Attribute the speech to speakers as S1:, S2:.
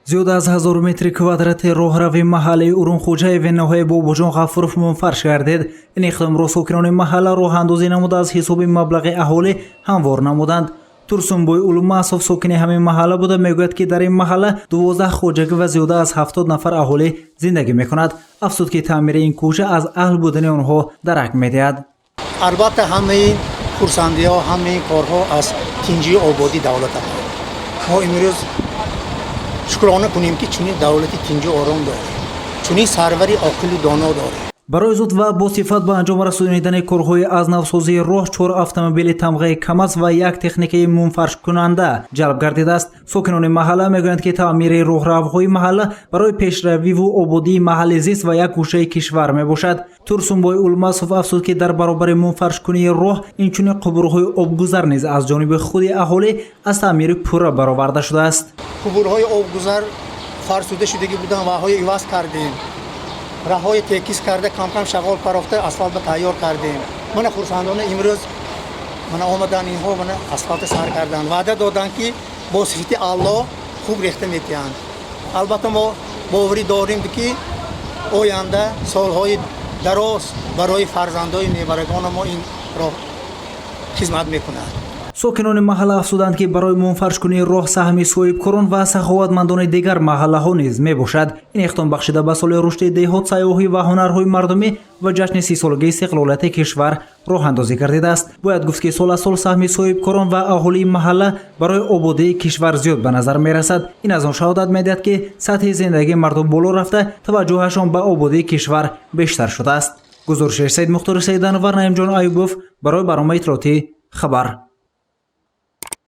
S1: زیاد از 1000 متر کوادراتی راهروی محلی اورونخوجه و نهایی باباجان غفورов منفرش گردید. این اقدام را ساکنان محله راه اندازی نموده از حساب مبلغ اهالی هموار نمودند. تورسونبوی اولوماسوف ساکن همین محله بوده میگوید که در این محله 12 خوجگی و زیاده از 70 نفر اهالی زندگی میکند. افزود که تعمیر این کوچه از اهل بودن آنها درک میدهد.
S2: البته همه خرسندی‌ها همه کارها از تینجی آبادی دولت است. ما امروز شکرانه کنیم که چنین دولتی تینجی آرام داره، چنین سروری عاقل و دانا داره.
S1: برای زود و با صفت به انجام رسانیدن کارهای از نوسازی راه 4 اتومبیل تمغه کماز و یک تکنیک منفرش کننده جلب گردیده است. ساکنان محله میگویند که تعمیر راهروهای محله برای پیشروی و آبادی محل زیست و یک گوشه کشور میباشد. تورسونبوی اولماسوف افزود که در برابر منفرش کنی راه اینچنین قبورهای آبگذر نیز از جانب خود اهالی از تعمیر پورا برآورده شده است.
S2: قبورهای آبگذر فرسوده شدگی بودن و های عوض کردیم. راههای تکیس کرده کم کم شغال پراخته اسفالت تیار کردیم. من خرسندان امروز من آمدن اینها من اسفالت سر کردن. وعده دادن که با صفت الله خوب ریخته میتیان. البته ما باوری داریم که آینده سالهای دراز برای فرزندای نیبرگان ما این راه خدمت میکند.
S1: ساکنان محله افزودند که برای منفرش کنی راه سهمی صاحبکاران و سخاوتمندان دیگر محله ها نیز میباشد. این اقدام بخشیده به سال رشد دهات، سیاحی و هنرهای مردمی و جشن 30 سالگی استقلالیت کشور راه اندازی گردیده است. باید گفت که سال از سال سهم صاحبکاران و اهالی محله برای آبادی کشور زیاد به نظر میرسد. این از آن شهادت میدهد که سطح زندگی مردم بالا رفته، توجهشان به آبادی کشور بیشتر شده است. گزارش سید مختار سیدانور، نعیم جان ایوبوف برای برنامه اطلاعاتی خبر.